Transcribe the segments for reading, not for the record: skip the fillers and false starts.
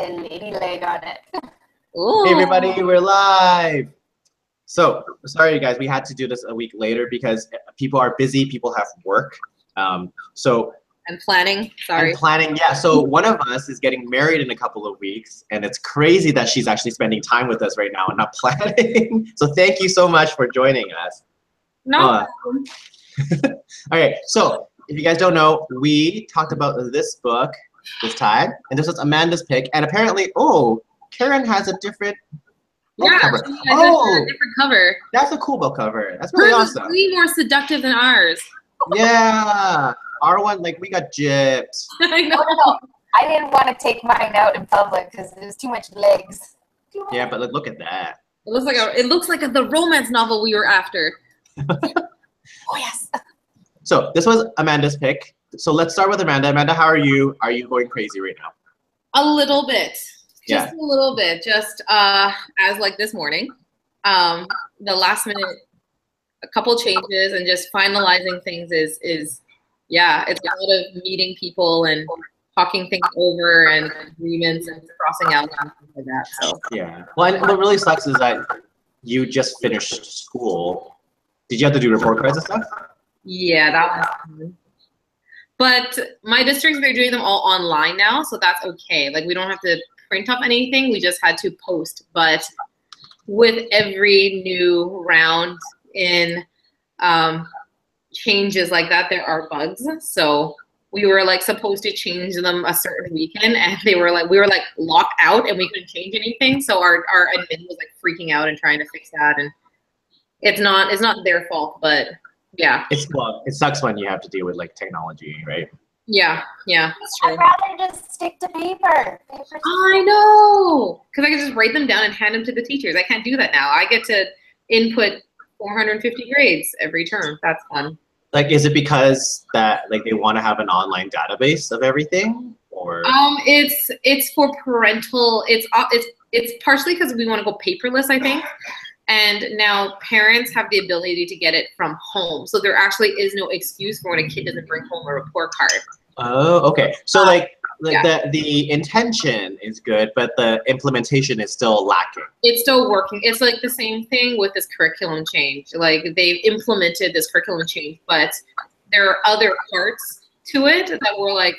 a lady leg on it. Ooh. Hey everybody, we're live. So sorry guys, we had to do this a week later because people are busy, people have work. So I'm planning, sorry. I'm planning, yeah. So one of us is getting married in a couple of weeks, and it's crazy that she's actually spending time with us right now and not planning. So thank you so much for joining us. No. Okay, so if you guys don't know, we talked about this book this time, and this was Amanda's pick, and apparently, oh, Karen has a different book cover. She has a different cover. That's a cool book cover. That's really awesome. Way more seductive than ours. Yeah, our one, like, we got gypped. I know. Oh, no. I didn't want to take mine out in public because there's too much legs. Yeah, but look at that. It looks like the romance novel we were after. Oh yes. So this was Amanda's pick. So let's start with Amanda. Amanda, how are you? Are you going crazy right now? A little bit. Yeah. Just a little bit. Just as like this morning. The last minute, a couple changes and just finalizing things is yeah, it's a lot of meeting people and talking things over and agreements and crossing out and things like that. So Yeah. Well, and what really sucks is that you just finished school. Did you have to do report cards and stuff? yeah, that was fun. But my districts, they're doing them all online now, so that's okay. Like, we don't have to print up anything. We just had to post. But with every new round in changes like that, there are bugs. So we were like supposed to change them a certain weekend, and we were like locked out and we couldn't change anything. So our admin was like freaking out and trying to fix that. And it's not their fault, but yeah. It sucks when you have to deal with like technology, right? Yeah, that's true. I'd rather just stick to paper. I know, because I can just write them down and hand them to the teachers. I can't do that now. I get to input 450 grades every term. That's fun. Like, is it because that like they want to have an online database of everything, or? It's for parental. It's partially because we want to go paperless, I think. And now parents have the ability to get it from home. So there actually is no excuse for when a kid doesn't bring home a report card. Oh, okay. So yeah. the intention is good, but the implementation is still lacking. It's still working. It's like the same thing with this curriculum change. Like, they've implemented this curriculum change, but there are other parts to it that we're like,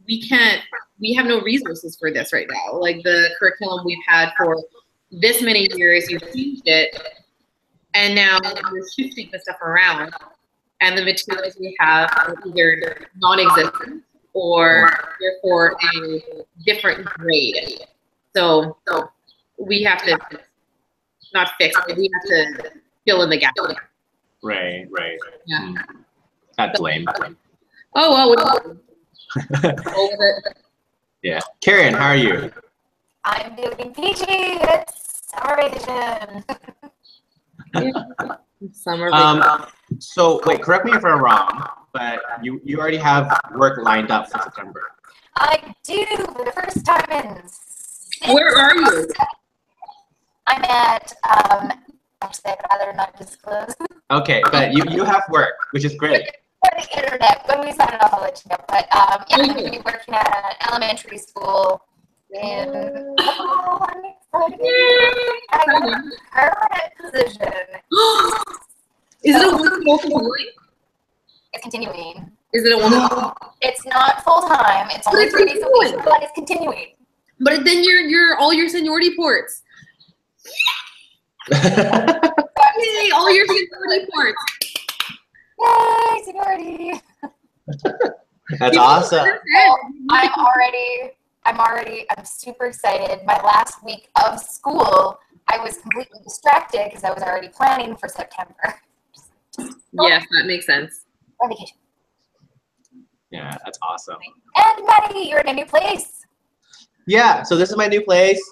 we have no resources for this right now. Like, the curriculum we've had for this many years, you've changed it, and now you're shifting the stuff around, and the materials we have are either non-existent or therefore a different grade. So we have to not fix it, we have to fill in the gap. Right. Yeah. That's lame. Oh well, over it. Yeah. Karen, how are you? I'm doing peachy. It's summer vacation. Summer vacation. So wait, correct me if I'm wrong, but you already have work lined up for September. I do for the first time in. Where are you? I'm at actually I'd rather not disclose. Okay, but you have work, which is great. For the internet, when we sign it off, I'll let you know. But yeah, I'm going to be working at an elementary school. And I'm excited. I got a permanent position. Is it a wonderful continuing? It's continuing. Is it a wonderful? It's not full time. It's only 3 days a week, but it's continuing. But then you're all your seniority ports. Yay! All your seniority ports. Yay, seniority! That's awesome. I'm super excited. My last week of school, I was completely distracted because I was already planning for September. Yes, that makes sense. On vacation. Yeah, that's awesome. And Maddie, you're in a new place. Yeah, so this is my new place.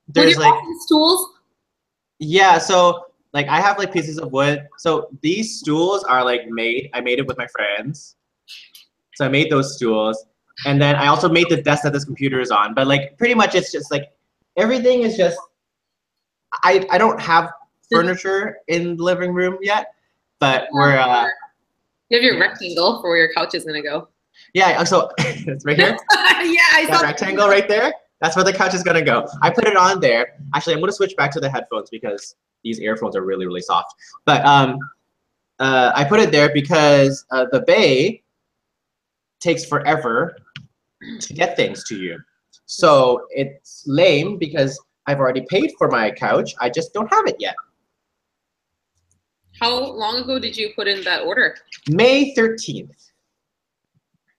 There's like stools. Yeah, so like I have like pieces of wood. So these stools are like I made it with my friends. So I made those stools. And then I also made the desk that this computer is on. But like pretty much it's just like everything is just I don't have furniture in the living room yet, but we're you have your rectangle for where your couch is gonna go. Yeah, so it's right here. Yeah, I saw that rectangle right there. That's where the couch is gonna go. I put it on there. Actually, I'm gonna switch back to the headphones because these earphones are really, really soft. But I put it there because the bay takes forever to get things to you. So it's lame because I've already paid for my couch. I just don't have it yet. How long ago did you put in that order? May 13th.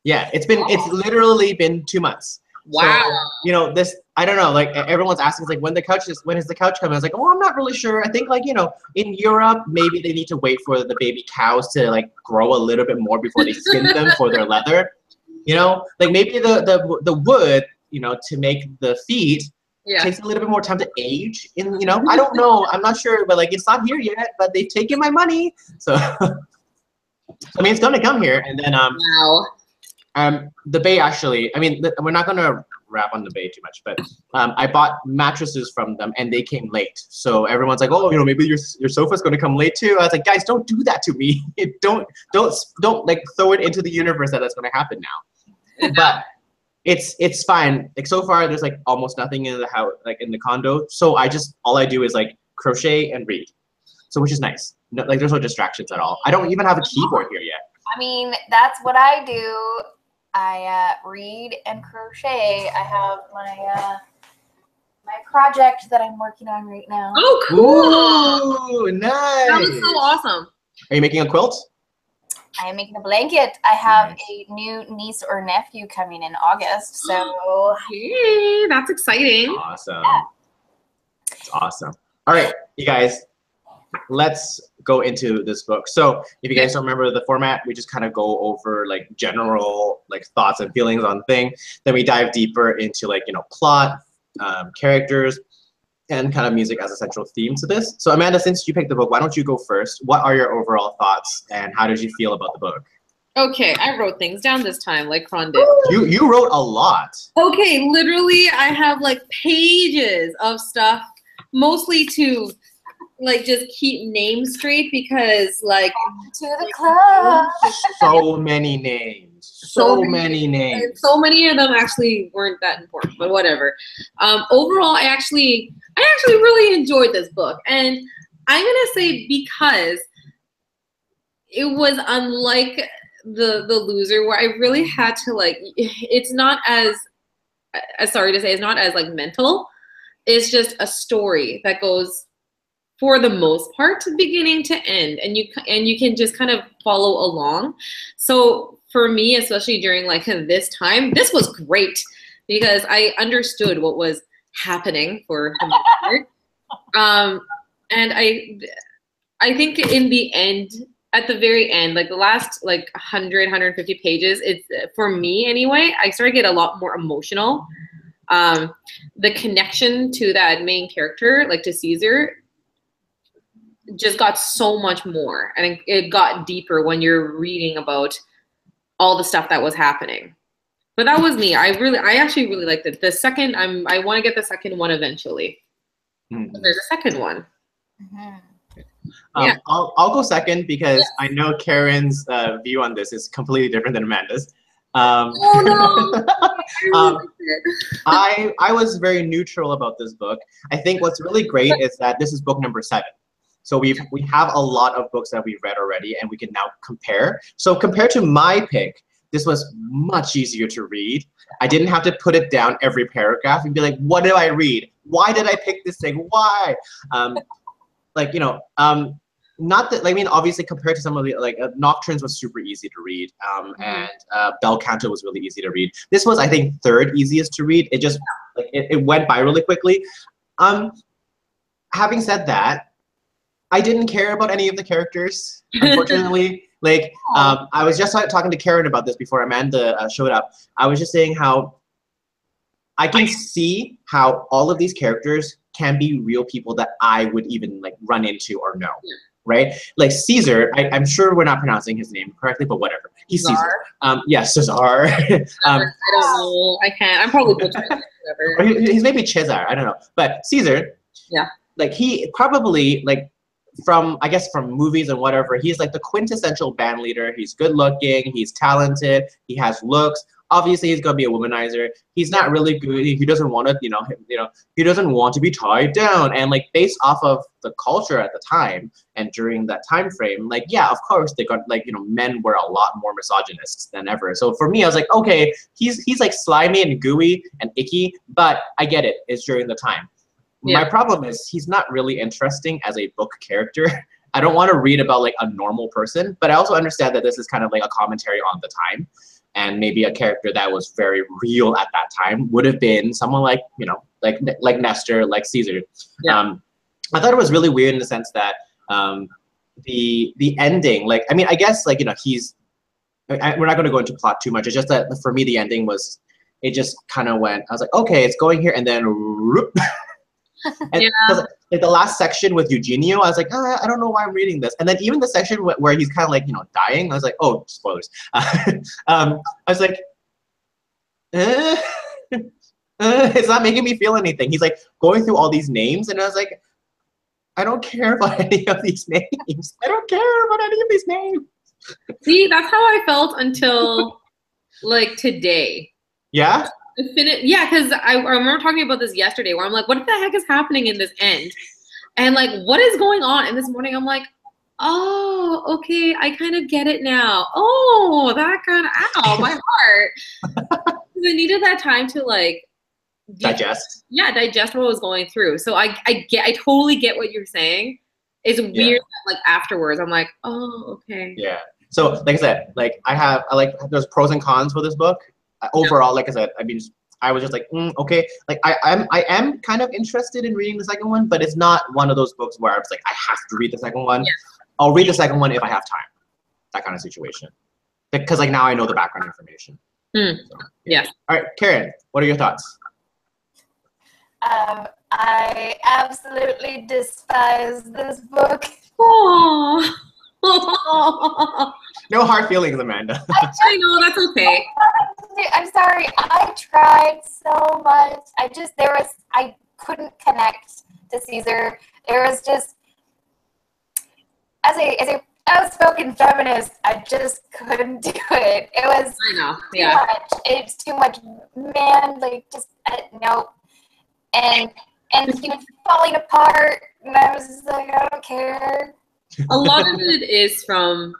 Yeah, it's literally been 2 months. Wow. So, you know, this, I don't know, like everyone's asking, like, when is the couch coming? I was like, oh, I'm not really sure. I think, like, you know, in Europe, maybe they need to wait for the baby cows to like grow a little bit more before they skin them for their leather. You know, like maybe the wood, you know, to make the feet takes a little bit more time to age. In, you know, I don't know. I'm not sure, but like it's not here yet. But they've taken my money, so I mean, it's gonna come here, and then wow. The bay actually, I mean, we're not gonna wrap on the bay too much, but I bought mattresses from them and they came late. So everyone's like, oh, you know, maybe your sofa's gonna come late too. I was like, guys, don't do that to me. don't like throw it into the universe that that's gonna happen now. But it's fine. Like so far, there's like almost nothing in the house, like in the condo. So all I do is like crochet and read. So which is nice. No, like there's no distractions at all. I don't even have a keyboard here yet. I mean, that's what I do. I read and crochet. I have my my project that I'm working on right now. Oh, cool! Ooh, nice. That was so awesome. Are you making a quilt? I am making a blanket. I have a new niece or nephew coming in August, so hey, that's exciting. Awesome. Yeah. That's awesome. All right, you guys, let's go into this book. So if you guys don't remember the format, we just kind of go over like general like thoughts and feelings on the thing. Then we dive deeper into like, you know, plot, characters, and kind of music as a central theme to this. So Amanda, since you picked the book, why don't you go first? What are your overall thoughts and how did you feel about the book? Okay, I wrote things down this time, like Kron did. You wrote a lot. Okay, literally I have like pages of stuff, mostly to like just keep names straight because like to the club. So many names. So many names. So many of them actually weren't that important, but whatever. Overall, I actually really enjoyed this book, and I'm gonna say because it was unlike the Loser, where I really had to like. It's not as sorry to say, it's not as like mental. It's just a story that goes, for the most part, beginning to end, and you can just kind of follow along. So for me, especially during like this time, this was great because I understood what was happening for the most part. And I think in the end, at the very end, like the last like 100, 150 pages, it's for me anyway, I started to get a lot more emotional. The connection to that main character, like to Caesar, just got so much more, and it got deeper when you're reading about all the stuff that was happening. But that was me. I actually really liked it. The second, I want to get the second one eventually. Mm-hmm. There's a second one. Mm-hmm. Yeah. I'll go second because I know Karen's view on this is completely different than Amanda's. Oh no! I was very neutral about this book. I think what's really great is that this is book number 7. So we have a lot of books that we've read already, and we can now compare. So compared to my pick, this was much easier to read. I didn't have to put it down every paragraph and be like, what did I read? Why did I pick this thing? Why? Like, you know, not that, like, I mean, obviously compared to some of the, like, Nocturnes was super easy to read, and Bel Canto was really easy to read. This was, I think, 3rd easiest to read. It just, like, it went by really quickly. Having said that, I didn't care about any of the characters, unfortunately. Like, I was just talking to Karen about this before Amanda showed up. I was just saying how I can see how all of these characters can be real people that I would even like run into or know, right? Like Caesar, I'm sure we're not pronouncing his name correctly, but whatever. He's Caesar. Yes, Cesar. I don't know. I can't. I'm probably butchering it. Whatever. He's maybe Cesar. I don't know. But Caesar, yeah, like he probably like, from, I guess, from movies and whatever, he's like the quintessential band leader. He's good looking, he's talented, he has looks, obviously he's gonna be a womanizer. He's not really good. He doesn't want to, he doesn't want to be tied down. And like based off of the culture at the time and during that time frame, like yeah, of course they got like men were a lot more misogynists than ever. So for me, I was like, okay, he's like slimy and gooey and icky, but I get it. It's during the time. Yeah. My problem is he's not really interesting as a book character. I don't want to read about like a normal person, but I also understand that this is kind of like a commentary on the time. And maybe a character that was very real at that time would have been someone like, like Nestor, like Caesar. Yeah. I thought it was really weird in the sense that the ending, like, I mean, I guess like, we're not going to go into plot too much. It's just that for me, the ending was, it just kind of went, I was like, okay, it's going here. And then, and yeah. Like the last section with Eugenio, I was like, I don't know why I'm reading this. And then even the section where he's kind of like, dying, I was like, oh, spoilers. I was like, it's not making me feel anything. He's like going through all these names, and I was like, I don't care about any of these names. I don't care about any of these names. See, that's how I felt until like today. Yeah? Yeah, because I remember talking about this yesterday where I'm like, what the heck is happening in this end? And like, what is going on? And this morning I'm like, oh, okay, I kind of get it now. Oh, that kind of, ow, my heart. Because I needed that time to like digest. Yeah, digest what was going through. So I totally get what you're saying. It's weird that like afterwards I'm like, oh, okay. Yeah. So like I said, like I like there's pros and cons for this book. Overall, like I said, I mean, I was just like, okay. Like I am kind of interested in reading the second one, but it's not one of those books where I was like, I have to read the second one. Yeah. I'll read the second one if I have time. That kind of situation. Because like now I know the background information. So, yeah. All right, Karen, what are your thoughts? I absolutely despise this book. Aww. No hard feelings, Amanda. I know, that's okay. I'm sorry. I tried so much. I couldn't connect to Caesar. There was just, as a outspoken feminist, I just couldn't do it. It was too much. It's too much man, like just no. And he was falling apart, and I was just like, I don't care. A lot of it is from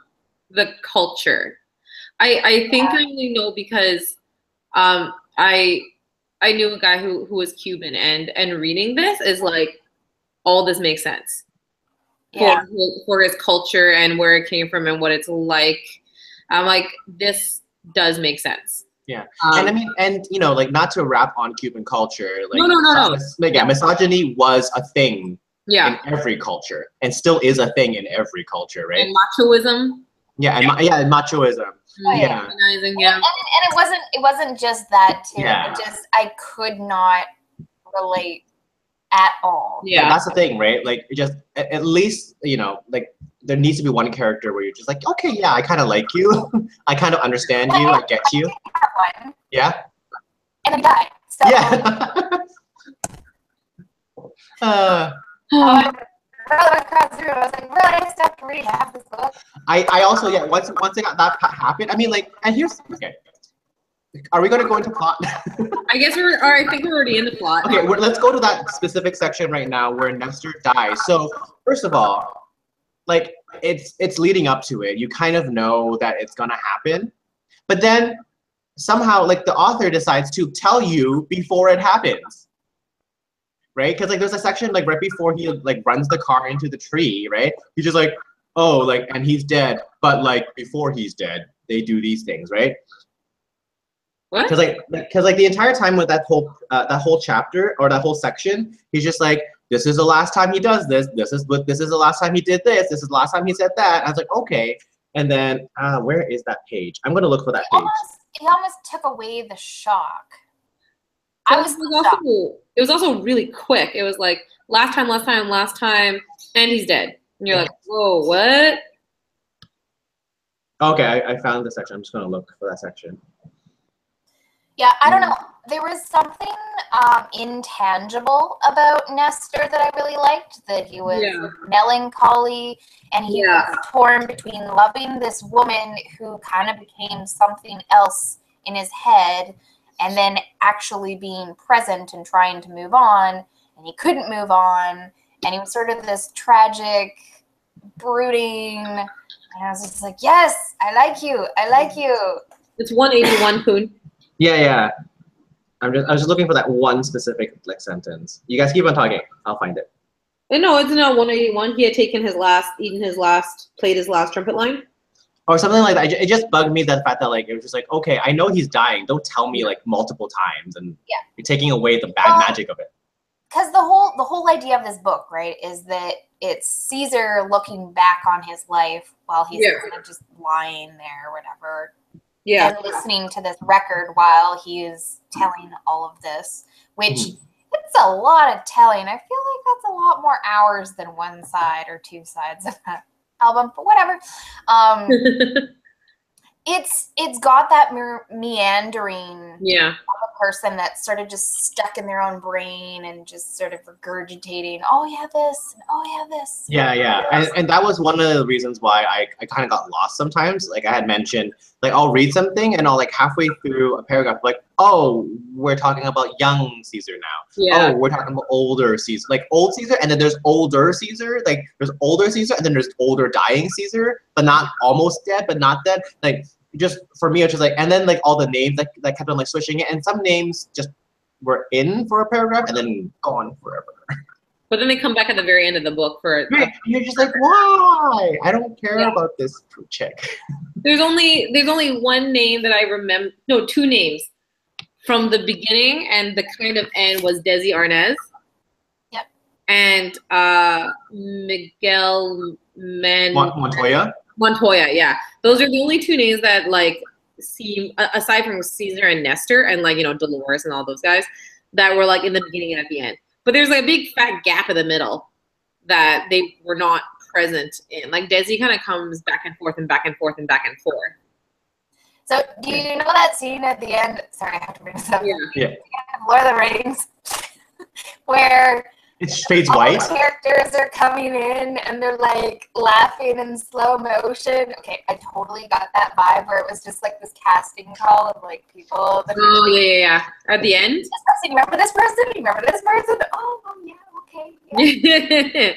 the culture. I think I only know because I knew a guy who was Cuban, and reading this is like, all this makes sense for his culture and where it came from and what it's like. I'm like, this does make sense. Yeah, and I mean, and like not to rap on Cuban culture, like no. Misogyny was a thing. Yeah. In every culture, and still is a thing in every culture, right? And machoism. Yeah, and machoism. Yeah. And it wasn't just that too. Yeah. It just I could not relate at all. Yeah, and that's the thing, right? Like, it just at least like there needs to be one character where you're just like, okay, yeah, I kind of like you, I kind of understand you, I get you. One. Yeah. And I died. So. Yeah. I across the room. I was like, really? I still have to read half this book. I also once I got that happen, I mean, like, and here's okay. Are we going to go into plot? I guess I think we're already in the plot. Okay, let's go to that specific section right now where Nestor dies. So first of all, like it's leading up to it. You kind of know that it's gonna happen, but then somehow like the author decides to tell you before it happens. Right? Because like there's a section like right before he like runs the car into the tree, right? He's just like, oh, like, and he's dead, but like before he's dead, they do these things, right? What? Because like the entire time with that whole chapter or that whole section, he's just like, this is the last time he does this. This is the last time he did this. This is the last time he said that. And I was like, okay. And then where is that page? I'm gonna look for that page. He almost took away the shock. It was also really quick. It was like last time, and he's dead. And you're like, whoa, what? Okay, I found the section. I'm just gonna look for that section. Yeah, I don't know. There was something intangible about Nestor that I really liked. That he was melancholy, and he was torn between loving this woman who kind of became something else in his head and then actually being present and trying to move on, and he couldn't move on, and he was sort of this tragic, brooding, and I was just like, yes, I like you. It's 181, Poon. Yeah. I was just looking for that one specific like sentence. You guys keep on talking. I'll find it. No, it's not 181. He had played his last trumpet line. Or something like that. It just bugged me that fact that like it was just like, okay, I know he's dying. Don't tell me like multiple times, and you're taking away the bad magic of it. Because the whole idea of this book, right, is that it's Caesar looking back on his life while he's kind of just lying there or whatever. Yeah. And listening to this record while he is telling all of this, which it's a lot of telling. I feel like that's a lot more hours than one side or two sides of that album, but whatever. It's got that meandering of a person that's sort of just stuck in their own brain and just sort of regurgitating, oh yeah, this, and oh yeah, this. Yeah. And that was one of the reasons why I kind of got lost sometimes. Like I had mentioned, like I'll read something and I'll like halfway through a paragraph, like, oh, we're talking about young Caesar now. Yeah. Oh, we're talking about older Caesar. Like old Caesar, and then there's older Caesar. Like there's older Caesar, and then there's older dying Caesar, but not almost dead, but not dead. Like just for me, it's just like, and then like all the names that kept on like switching it, and some names just were in for a paragraph and then gone forever. But then they come back at the very end of the book for. Right. You're just like, why? I don't care about this chick. There's only one name that I remember. No, two names from the beginning and the kind of end was Desi Arnaz. Yep. And Miguel Montoya. Montoya, yeah. Those are the only two names that like seem, aside from Caesar and Nestor and like, you know, Dolores and all those guys, that were like in the beginning and at the end. But there's like a big fat gap in the middle that they were not present in. Like Desi kind of comes back and forth and back and forth and back and forth. So do you know that scene at the end? Sorry, I have to bring this up. Yeah. Lord of the Rings, where it fades white. The characters are coming in and they're like laughing in slow motion. Okay, I totally got that vibe where it was just like this casting call of like people. Oh yeah. At the end. You remember this person? You remember this person? Oh yeah, okay. Yeah.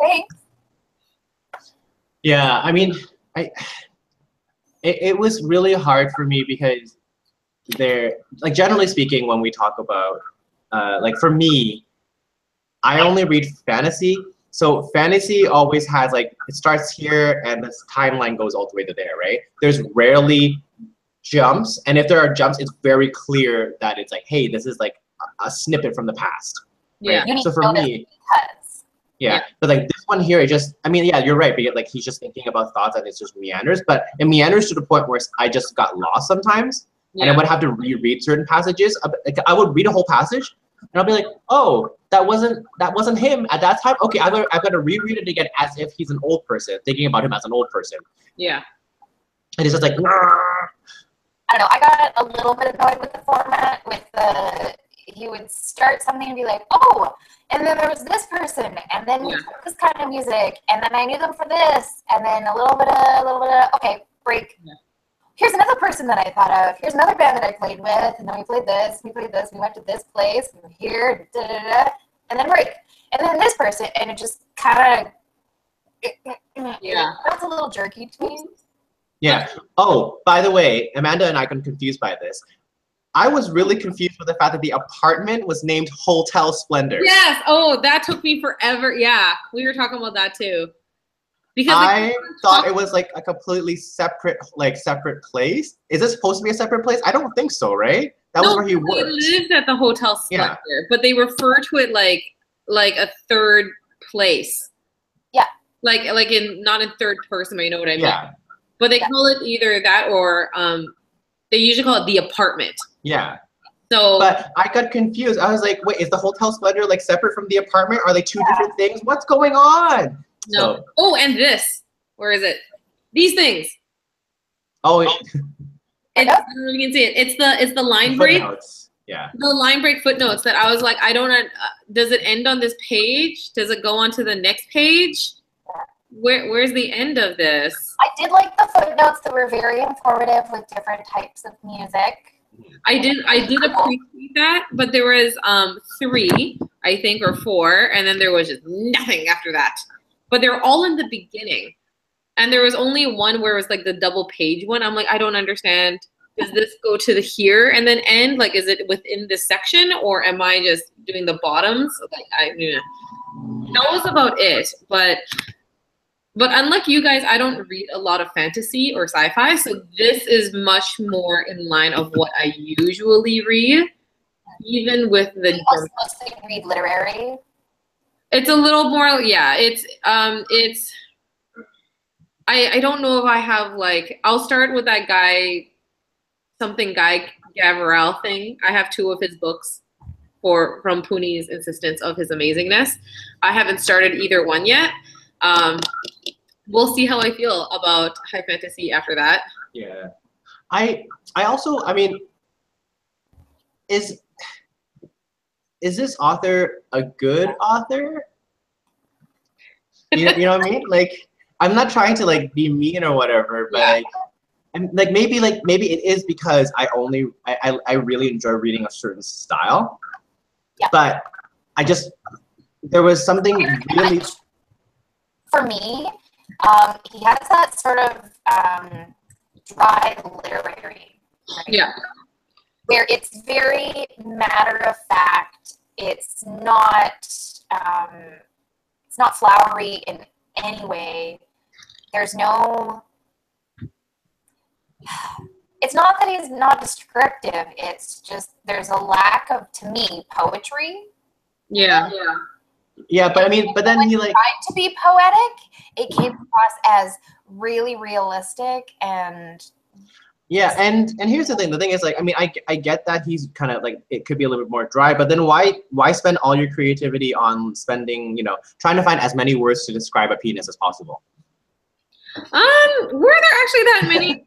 Thanks. Yeah, I mean, it was really hard for me because they're like, generally speaking, when we talk about like for me, I only read fantasy. So fantasy always has like, it starts here and this timeline goes all the way to there, right? There's rarely jumps. And if there are jumps, it's very clear that it's like, hey, this is like a snippet from the past. Right? Yeah. So for me, yeah. But like this one here, it just, I mean, yeah, you're right. Because like he's just thinking about thoughts and it's just meanders. But it meanders to the point where I just got lost sometimes. Yeah. And I would have to reread certain passages. Like, I would read a whole passage and I'll be like, oh, that wasn't him at that time. Okay, I've got to reread it again as if he's an old person, thinking about him as an old person. Yeah. And it's just like, I don't know. I got a little bit annoyed with the format. With he would start something and be like, oh, and then there was this person, and then this kind of music, and then I knew them for this, and then a little bit of okay, break. Yeah. Here's another person that I thought of. Here's another band that I played with, and then we played this, we went to this place, and here, and then break. And then this person, and it just kind of, that's a little jerky to me. Yeah. Oh, by the way, Amanda and I got confused by this. I was really confused with the fact that the apartment was named Hotel Splendor. Yes. Oh, that took me forever. Yeah, we were talking about that too. Because I thought it was like a completely separate place. Is this supposed to be a separate place? I don't think so, right? That was where he worked. He lived at the Hotel Splendor, but they refer to it like a third place. Yeah. Like in not in third person, but you know what I mean. Yeah. But they call it either that or they usually call it the apartment. Yeah. So, but I got confused. I was like, wait, is the Hotel Splendor like separate from the apartment? Are they two different things? What's going on? No. So, oh, and this. Where is it? These things. Oh, I don't know if you can see it. It's the line break. Yeah. The line break footnotes that I was like, I don't. Does it end on this page? Does it go on to the next page? where's the end of this? I did like the footnotes that were very informative with different types of music. I did appreciate that, but there was 3, I think, or 4, and then there was just nothing after that. But they're all in the beginning. And there was only one where it was like the double page one. I'm like, I don't understand. Does this go to the here and then end? Like, is it within this section, or am I just doing the bottoms? Like, that was about it. But unlike you guys, I don't read a lot of fantasy or sci-fi, so this is much more in line of what I usually read, even with the. You also mostly read literary. It's a little more, yeah. It's I don't know if I have like. I'll start with that Guy Gavarel thing. I have 2 of his books from Puni's insistence of his amazingness. I haven't started either one yet. We'll see how I feel about high fantasy after that. Yeah. I also, I mean, is this author a good author? You know what I mean? Like, I'm not trying to like be mean or whatever, but like, and like maybe it is because I really enjoy reading a certain style. Yeah. But there was something really. For me, he has that sort of dry literary. Right? Yeah. Where it's very matter of fact. It's not flowery in any way. There's no. It's not that he's not descriptive. It's just there's a lack of, to me, poetry. Yeah. Yeah, but I mean, but then when he like tried to be poetic, it came across as really realistic and. Yeah, and here's the thing. The thing is, like, I mean, I get that he's kind of like, it could be a little bit more dry, but then why spend all your creativity on spending, trying to find as many words to describe a penis as possible? Were there actually that many?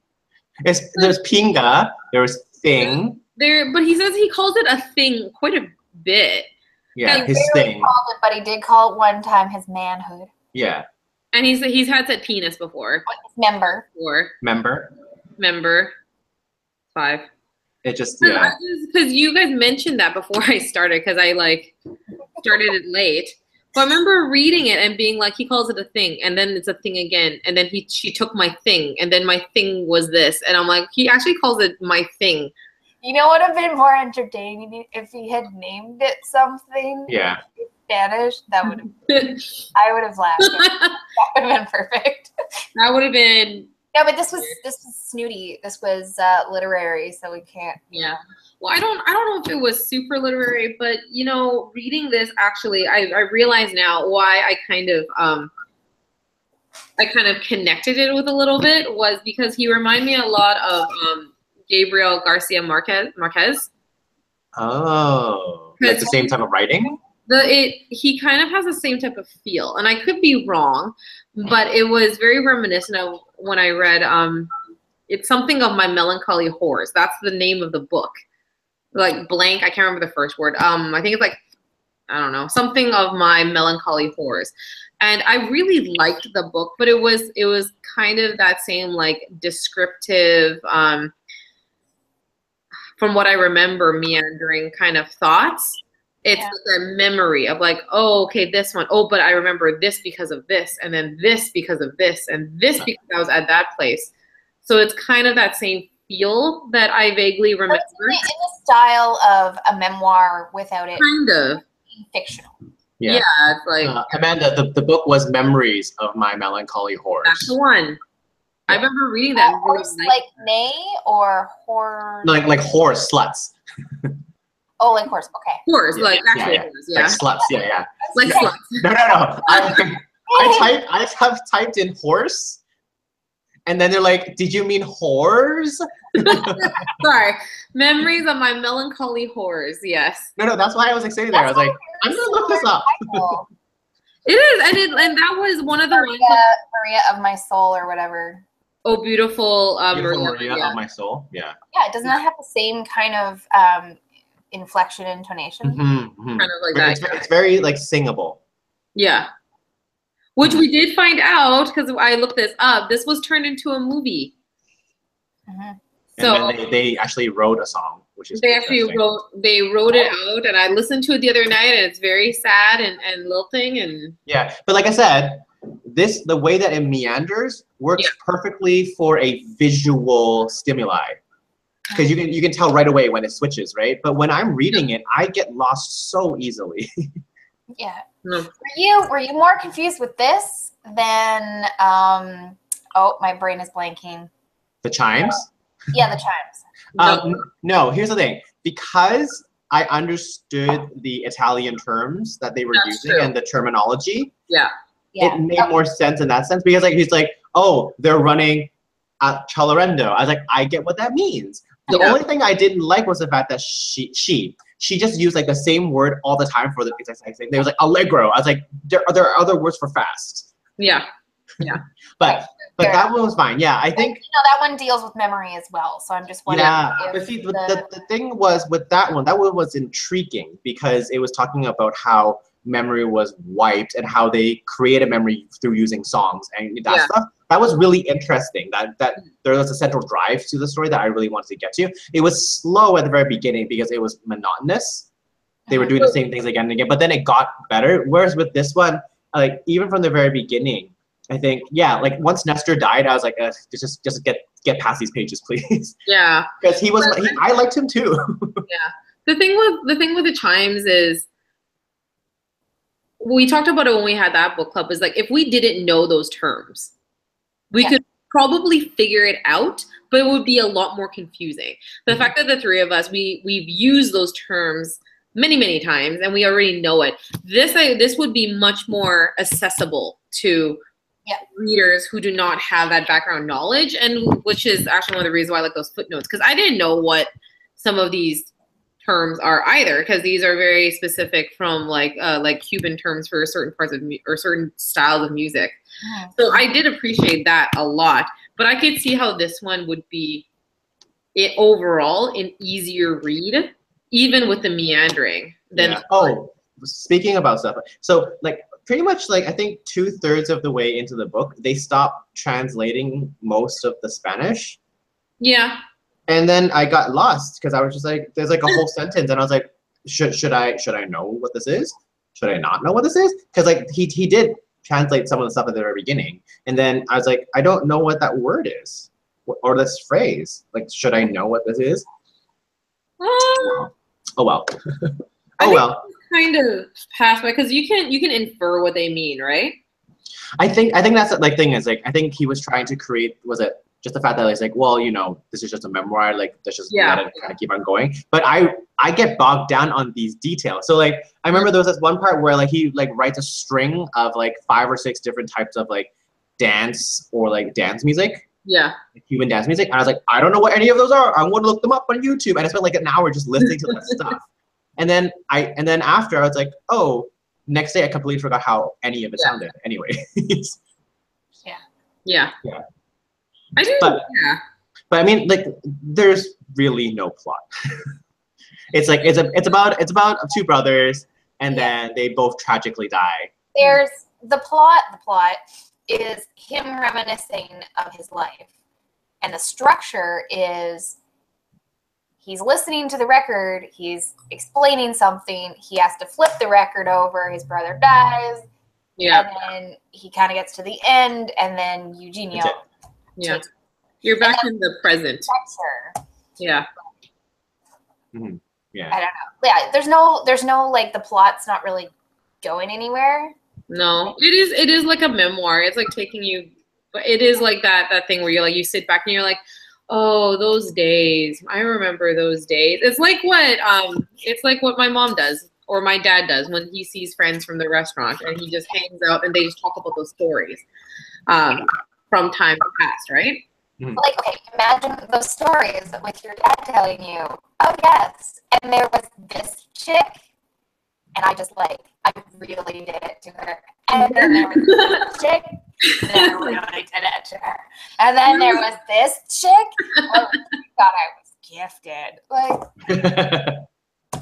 There's pinga, there's thing. But he says he calls it a thing quite a bit. Yeah, his thing. Called it, but he did call it one time his manhood. Yeah. And he's had said penis before. Member. Member. 5. It just, yeah. Because you guys mentioned that before I started, because I like started it late. But I remember reading it and being like, he calls it a thing, and then it's a thing again, and then she took my thing, and then my thing was this, and I'm like, he actually calls it my thing. You know what would have been more entertaining if he had named it something? Yeah. In Spanish, that would have been, I would have laughed. That would have been perfect. That would have been. No, but this was snooty. This was literary, so we can't. Yeah. Well, I don't know if it was super literary, but reading this actually, I realize now why I kind of connected it with a little bit was because he reminded me a lot of Gabriel Garcia Marquez. Oh, like the same type of writing? He kind of has the same type of feel, and I could be wrong, but it was very reminiscent of when I read it's something of My Melancholy Horrors. That's the name of the book. Like blank, I can't remember the first word. I think it's like, I don't know, something of My Melancholy Horrors. And I really liked the book, but it was kind of that same like descriptive, from what I remember, meandering kind of thoughts. It's like a memory of like, oh, okay, this one. Oh, but I remember this because of this, and then this because of this, and this because I was at that place. So it's kind of that same feel that I vaguely remember. In the style of a memoir without it being fictional. Yeah, it's like Amanda. The book was Memories of My Melancholy Horrors. That's the one. I remember reading that. Horse like nay or horror? No, like horse sluts. Oh, like horse. Okay. Horse, like actual horse. Yeah. Like sluts. Yeah. Like sluts. No. I have typed in horse. And then they're like, did you mean whores? Sorry. Memories of My Melancholy Horrors, yes. No, that's why I was like sitting there. I was like, I'm going to look this up. It is, and that was one of the ones. Maria of My Soul or whatever. Oh, beautiful Maria of My Soul, yeah. Yeah, it does not have the same kind of inflection, intonation. Mm-hmm. Kind of like that. It's very like singable. Yeah. which we did find out because I looked this up. This was turned into a movie. So and then they actually wrote a song, which is they actually wrote it out, and I listened to it the other night, and it's very sad and lilting and yeah. But like I said, the way that it meanders works perfectly for a visual stimuli, because you can tell right away when it switches, right? But when I'm reading it, I get lost so easily. Yeah. No. Were you more confused with this than oh, my brain is blanking. The chimes? Yeah, the chimes. No, here's the thing. Because I understood the Italian terms that they were using and the terminology, it made more sense in that sense. Because like he's like, oh, they're running at Celerendo. I was like, I get what that means. The only thing I didn't like was the fact that she just used like the same word all the time for the exact same thing. There was like allegro. I was like, there are other words for fast. Yeah. But that one was fine. Yeah, I think that one deals with memory as well. So I'm just wondering. Yeah, but see, the thing was with that one was intriguing because it was talking about how memory was wiped and how they created memory through using songs and that stuff. That was really interesting. That there was a central drive to the story that I really wanted to get to. It was slow at the very beginning because it was monotonous. They were doing the same things again and again, but then it got better. Whereas with this one, like even from the very beginning, I think like once Nestor died, I was like, just get past these pages, please. Yeah, because I liked him too. The thing with the chimes is, we talked about it when we had that book club. Is like if we didn't know those terms, we could probably figure it out, but it would be a lot more confusing. The fact that the three of us we've used those terms many times and we already know it. This would be much more accessible to readers who do not have that background knowledge, and which is actually one of the reasons why I like those footnotes, because I didn't know what some of these terms are either, because these are very specific from like Cuban terms for certain parts of or certain styles of music. So I did appreciate that a lot, but I could see how this one would be overall an easier read, even with the meandering. Speaking about stuff, so like pretty much like I think 2/3 of the way into the book, they stopped translating most of the Spanish. Yeah. And then I got lost because I was just like, there's like a whole sentence, and I was like, should I know what this is? Should I not know what this is? Because like he did translate some of the stuff at the very beginning, and then I was like, I don't know what that word is or this phrase. Like, should I know what this is? Oh well. Kind of passed by because you can infer what they mean, right? I think that's the like thing is like I think he was trying to create just the fact that it's like, well, this is just a memoir, like let's just let it kind of keep on going. But I get bogged down on these details. So like I remember there was this one part where like he like writes a string of like 5 or 6 different types of like dance or like dance music. Yeah. Cuban dance music. And I was like, I don't know what any of those are. I'm going to look them up on YouTube. And I spent like an hour just listening to that stuff. And then after I was like, oh, next day I completely forgot how any of it sounded. Anyway. Yeah. I do. But I mean, like, there's really no plot. It's like it's about 2 brothers, and then they both tragically die. There's the plot. The plot is him reminiscing of his life, and the structure is he's listening to the record. He's explaining something. He has to flip the record over. His brother dies. Yeah. And then he kind of gets to the end, and then Eugenio. Yeah. You're back in the present. Yeah. Mm-hmm. Yeah. I don't know. Yeah. There's no like the plot's not really going anywhere. No, it is like a memoir. It's like taking you, but it is like that thing where you're like, you sit back and you're like, oh, those days. I remember those days. It's like what my mom does or my dad does when he sees friends from the restaurant and he just hangs out and they just talk about those stories from time past, right? Mm-hmm. Like, okay, imagine those stories with your dad telling you, oh yes, and there was this chick, and I really did it to her. And then there was this chick, and I really did it to her. And then there was this chick, oh my God, I was gifted. Like,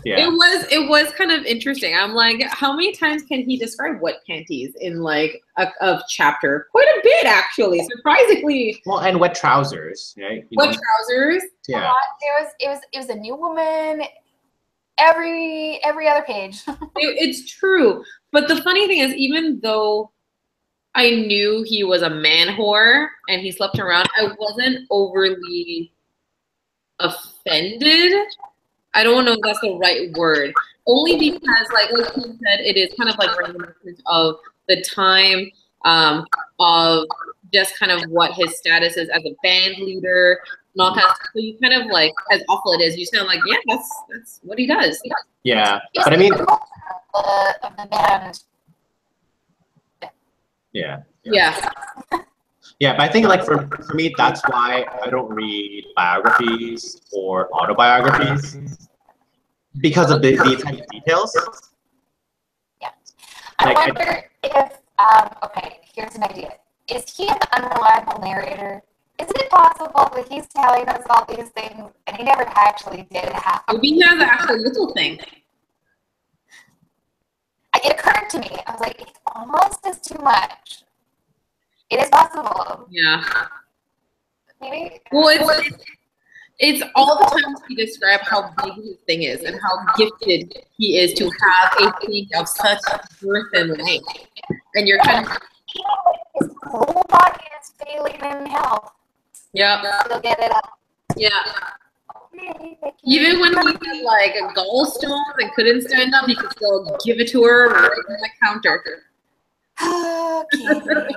Yeah. It was kind of interesting. I'm like, how many times can he describe wet panties in like a chapter? Quite a bit, actually. Surprisingly. Well, and wet trousers, right? Wet trousers. Yeah. It was a new woman every other page. It's true. But the funny thing is, even though I knew he was a man whore and he slept around, I wasn't overly offended. I don't know if that's the right word. Only because, like you said, it is kind of like reminiscent of the time, of just kind of what his status is as a band leader and all kinds of stuff. So you kind of like, as awful it is, you sound like, yeah, that's what he does. Yeah, but I mean, of the band. yeah. Yeah. Yeah, but I think like for me, that's why I don't read biographies or autobiographies, because of these type of details. Yeah. I Like, wonder if, okay, here's an idea. Is he an unreliable narrator? Is it possible that he's telling us all these things and he never actually did happen? Maybe he has an actual little thing. It occurred to me. I was like, it almost is too much. It is possible. Yeah. Maybe. Well, it's all the times he described how big his thing is and how gifted he is to have a thing of such girth and length. And you're kind of, His whole body is failing in health. yeah, He'll get it up. yeah. Okay, thank you. Even when he had like a gallstones and couldn't stand up, he could still give it to her right on the counter. Okay.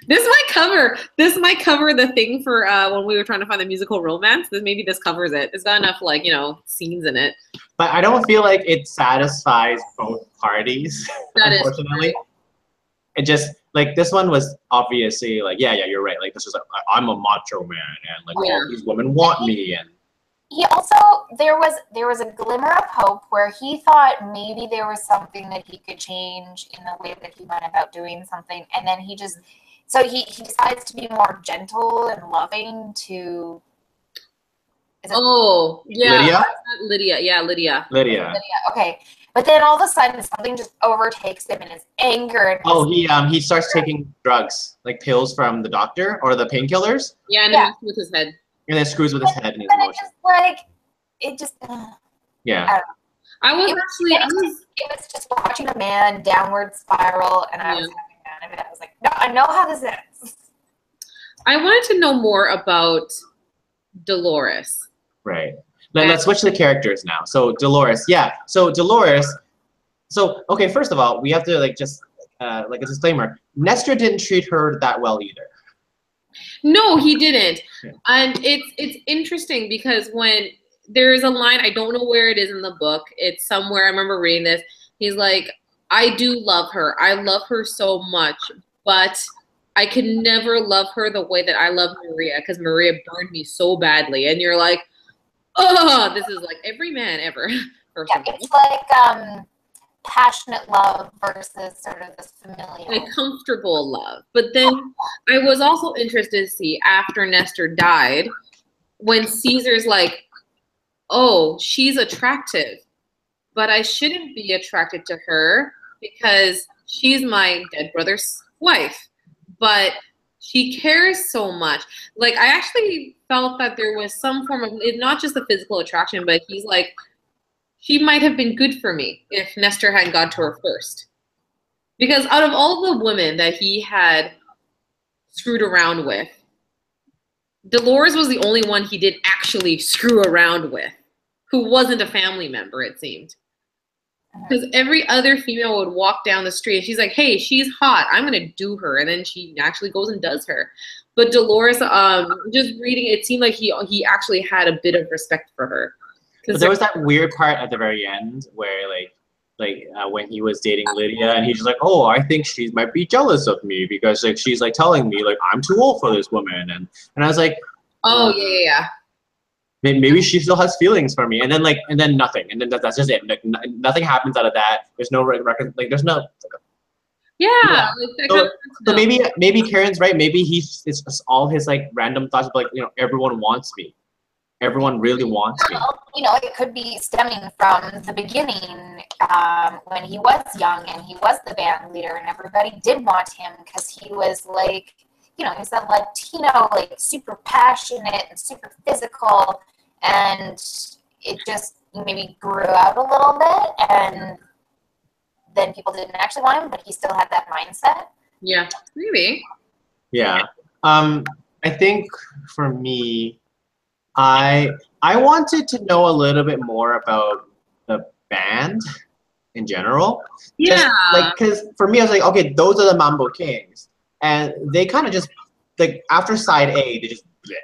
This might cover the thing for when we were trying to find the musical romance. Maybe this covers it. It's got enough like, scenes in it. but I don't feel like it satisfies both parties. That is unfortunately. It just like this one was obviously like, yeah, you're right. Like this was like, I'm a macho man, and like all these women want me, and He also there was a glimmer of hope where he thought maybe there was something that he could change in the way that he went about doing something, and then he decides to be more gentle and loving to. Oh, yeah. Lydia? Lydia. Yeah, Lydia. Lydia. Okay, but then all of a sudden something just overtakes him and his anger. And He starts taking drugs, like pills from the doctor or the painkillers, Yeah, and then with his head. and then screws with his head and his then emotions. it just. Yeah. It was just watching a man downward spiral, and I was having none of it. I was like, no, I know how this ends. I wanted to know more about Dolores. Right. Let's switch the characters now. So Dolores, yeah. So Dolores. So okay, first of all, we have to like just like a disclaimer. Nestor didn't treat her that well either. No, he didn't. Yeah. And it's interesting because when there's a line, I don't know where it is in the book. It's somewhere. I remember reading this. He's like, I do love her. I love her so much, but I could never love her the way that I love Maria because Maria burned me so badly. And you're like, oh, this is like every man ever. Yeah, it's like passionate love versus sort of this familial. A comfortable love. But then I was also interested to see after Nestor died, when Caesar's like, oh, she's attractive, but I shouldn't be attracted to her because she's my dead brother's wife. But she cares so much. Like, I actually felt that there was some form of, not just the physical attraction, but he's like, she might have been good for me if Nestor hadn't got to her first. Because out of all the women that he had screwed around with, Dolores was the only one he did actually screw around with, who wasn't a family member, it seemed. Because every other female would walk down the street and she's like, hey, she's hot, I'm gonna do her, and then she actually goes and does her. But Dolores, just reading, it seemed like he actually had a bit of respect for her. But there was that weird part at the very end where when he was dating Lydia, and he's just like, oh, I think she might be jealous of me because like she's like telling me like I'm too old for this woman, and I was like, oh yeah. Maybe she still has feelings for me, and then nothing, and then that's just it. Like nothing happens out of that. There's no record. Like there's no. Yeah. So maybe Karen's right. Maybe it's all his like random thoughts of like everyone wants me, everyone really wants me. Well, you know, it could be stemming from the beginning when he was young and he was the band leader and everybody did want him because he was like, you know, he's a Latino, like super passionate and super physical, and it just maybe grew out a little bit, and then people didn't actually want him, but he still had that mindset. Yeah, maybe. Yeah. I think for me, I wanted to know a little bit more about the band in general. Yeah. Just, like, because for me, I was like, okay, those are the Mambo Kings. And they kind of just, like, after side A, they just bleh,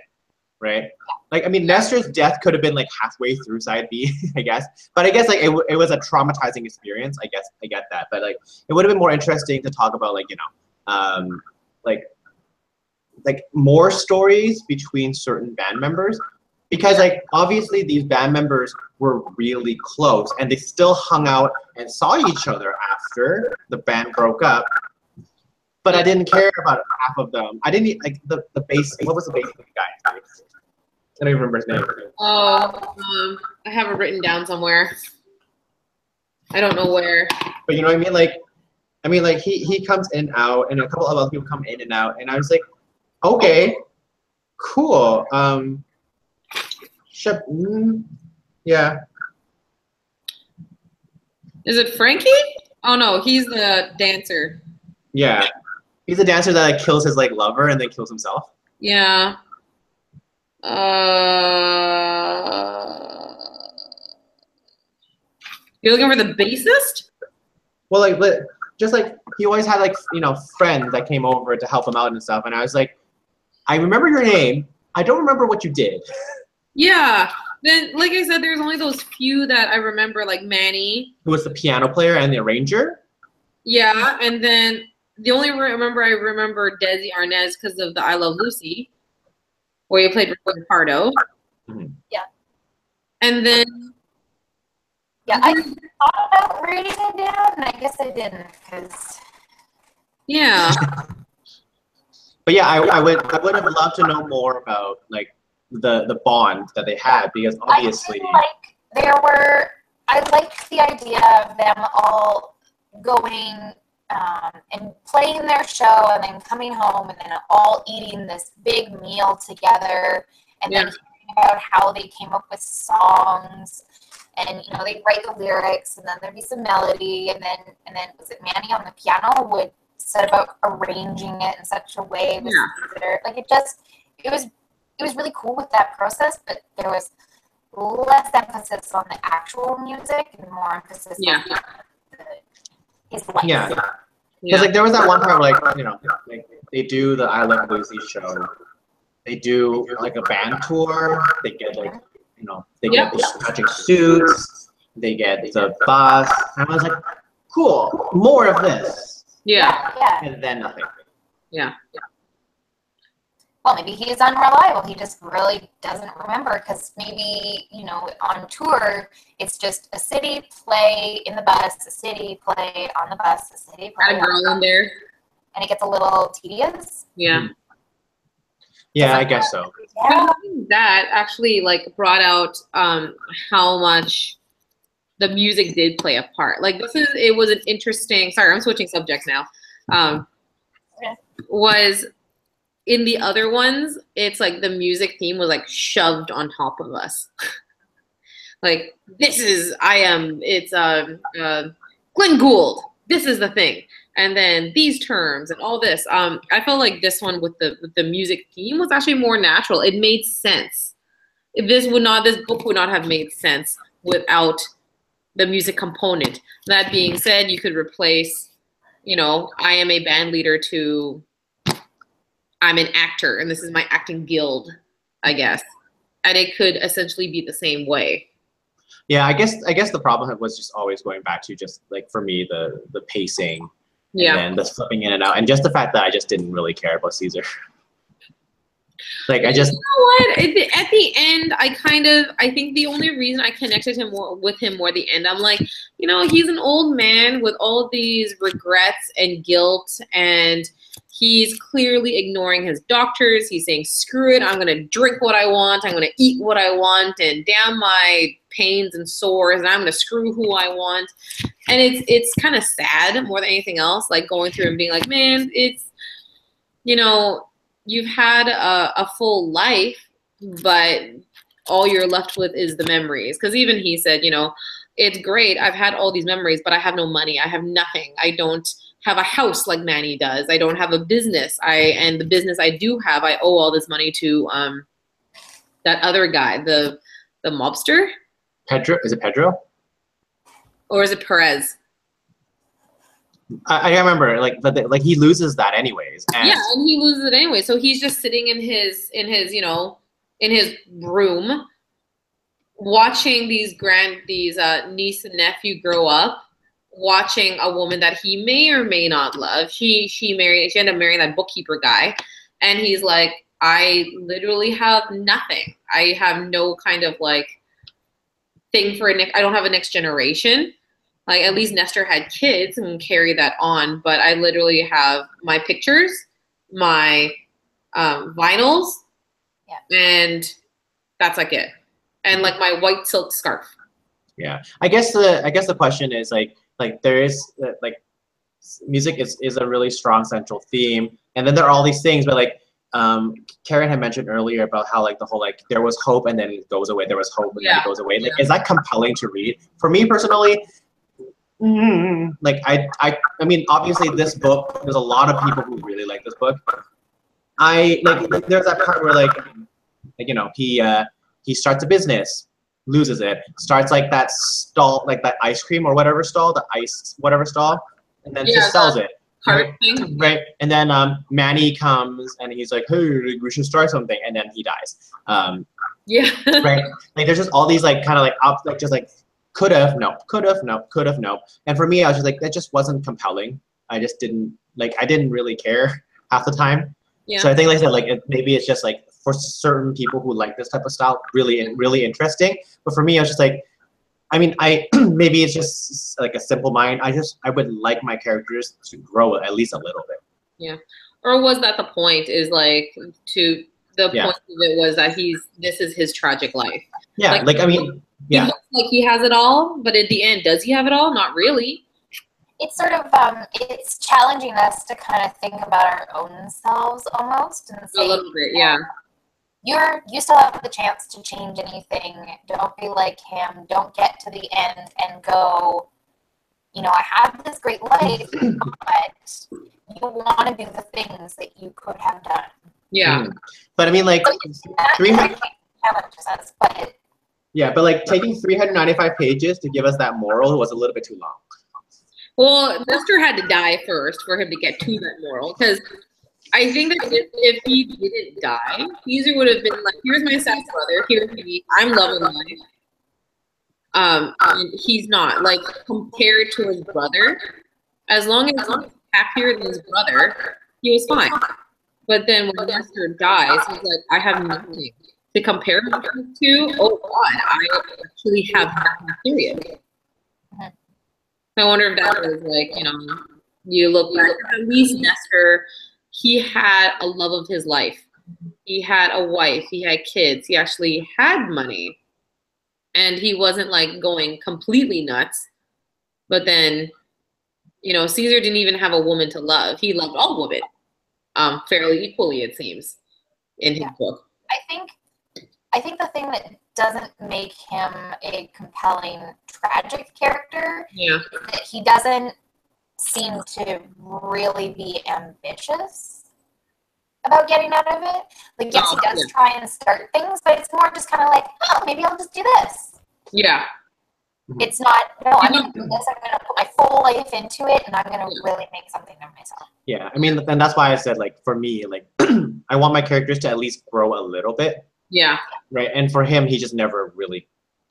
right? Like, I mean, Nestor's death could have been, like, halfway through side B, I guess. But I guess, like, it was a traumatizing experience. I guess I get that. But, like, it would have been more interesting to talk about, like, you know, like more stories between certain band members. Because, like, obviously these band members were really close and they still hung out and saw each other after the band broke up. But I didn't care about half of them. I didn't, like, the bass, what was the bass guy? I don't even remember his name. Oh, I have it written down somewhere. I don't know where. But you know what I mean? Like, he comes in and out, and a couple of other people come in and out, and I was like, okay, cool. Yeah. Is it Frankie? Oh no, he's the dancer. Yeah. He's a dancer that, like, kills his, like, lover and then kills himself. Yeah. You're looking for the bassist? Well, like, just like he always had, like, you know, friends that came over to help him out and stuff, and I was like, I remember your name. I don't remember what you did. Yeah. Then, like I said, there's only those few that I remember, like Manny. Who was the piano player and the arranger? Yeah, and then the only I remember Desi Arnaz because of the I Love Lucy, where you played Ricardo. Mm-hmm. Yeah. And then yeah, I thought about writing it down, and I guess I didn't, because yeah. But yeah, I would have loved to know more about, like, the bond that they had, because obviously I liked the idea of them all going and playing their show and then coming home and then all eating this big meal together and then hearing about how they came up with songs, and you know, they'd write the lyrics and then there'd be some melody, and then was it Manny on the piano would set about arranging it in such a way like it was really cool with that process, but there was less emphasis on the actual music and more emphasis on his life. Yeah. Because, like, there was that one part where, like, you know, like, they do the I Love Lucy show. They do, like, a band tour. They get, like, you know, they get the matching suits. They get the bus. And I was like, cool, more of this. Yeah. And then nothing. Yeah. Well, maybe he is unreliable. He just really doesn't remember, because maybe, you know, on tour, it's just a city play in the bus, a city play on the bus, a city play Got a girl in there. And it gets a little tedious. Yeah. Yeah, I guess so. Yeah. That actually, like, brought out how much the music did play a part. Like, it was an interesting, sorry, I'm switching subjects now. Was in the other ones, it's like the music theme was, like, shoved on top of us. Like, it's Glenn Gould. This is the thing. And then these terms and all this. I felt like this one with the music theme was actually more natural. It made sense. This book would not have made sense without the music component. That being said, you could replace, you know, I am a band leader to I'm an actor and this is my acting guild, I guess. And it could essentially be the same way. Yeah, I guess the problem was just always going back to just, like, for me, the pacing. Yeah. And the flipping in and out. And just the fact that I just didn't really care about Caesar. Like, I just... You know what? At the end, I think the only reason I connected with him more at the end, I'm like, you know, he's an old man with all these regrets and guilt, and He's clearly ignoring his doctors. He's saying, screw it, I'm going to drink what I want. I'm going to eat what I want, and damn my pains and sores, and I'm going to screw who I want. And it's kind of sad more than anything else, like going through and being like, man, it's, you know, you've had a full life, but all you're left with is the memories. Because even he said, you know, it's great, I've had all these memories, but I have no money. I have nothing. I don't have a house like Manny does. I don't have a business. And the business I do have, I owe all this money to that other guy, the mobster. Pedro? Is it Pedro? Or is it Perez? I remember, like he loses that anyways. And yeah, and he loses it anyway. So he's just sitting in his you know, in his room, watching these niece and nephew grow up, watching a woman that he may or may not love. She ended up marrying that bookkeeper guy, and he's like, I literally have nothing. I have no kind of like thing for I don't have a next generation. Like, at least Nestor had kids and carry that on, but I literally have my pictures, my vinyls, and that's like it. And like my white silk scarf. Yeah, I guess the question is like there is like music is a really strong central theme, and then there are all these things, but like Karen had mentioned earlier about how like the whole like there was hope and then it goes away, there was hope and then it goes away. Like, is that compelling to read? For me personally, like I mean, obviously this book, there's a lot of people who really like this book. I like there's that part where like you know, he starts a business, loses it, starts like that stall, like that ice cream or whatever stall, the ice whatever stall, and then just sells it. Right? Right. And then Manny comes and he's like, hey, we should start something, and then he dies. Right. Like there's just all these like kind of like just like could have, no, could have, no, could have, no. And for me, I was just like, that just wasn't compelling. I just didn't like, I didn't really care half the time. So I think like I said, like maybe it's just like for certain people who like this type of style, really interesting. But for me, I was just like, I mean, maybe it's just like a simple mind. I would like my characters to grow at least a little bit. Yeah. Or was that the point? Is like point of it was that this is his tragic life. Yeah. Like I mean, yeah. He looks like he has it all, but at the end, does he have it all? Not really. It's sort of it's challenging us to kind of think about our own selves almost, and say, a little bit, yeah. You still have the chance to change anything. Don't be like him. Don't get to the end and go, you know, I have this great life, but you want to do the things that you could have done. Yeah. But I mean, like, 300 challenges us, but yeah, but like taking 395 pages to give us that moral was a little bit too long. Well, Nestor had to die first for him to get to that moral, because I think that if he didn't die, Caesar would have been like, here's my sad brother, here's me, I'm loving life. And he's not. Like, compared to his brother, as long as he's happier than his brother, he was fine. But then when Nestor dies, he's like, I have nothing to compare him to. Oh God, I actually have nothing, period. I wonder if that was like, you know, you look back, at least Nestor, he had a love of his life. He had a wife, he had kids, he actually had money. And he wasn't like going completely nuts. But then, you know, Caesar didn't even have a woman to love. He loved all women fairly equally, it seems, in his book. I think the thing that doesn't make him a compelling tragic character is that he doesn't seem to really be ambitious about getting out of it. Like, yes, he does try and start things, but it's more just kind of like, oh, maybe I'll just do this. Yeah. It's not, no, I'm going to do this, I'm going to put my full life into it, and I'm going to really make something of myself. Yeah, I mean, and that's why I said, like, for me, like, I want my characters to at least grow a little bit. Yeah. Right, and for him, he just never really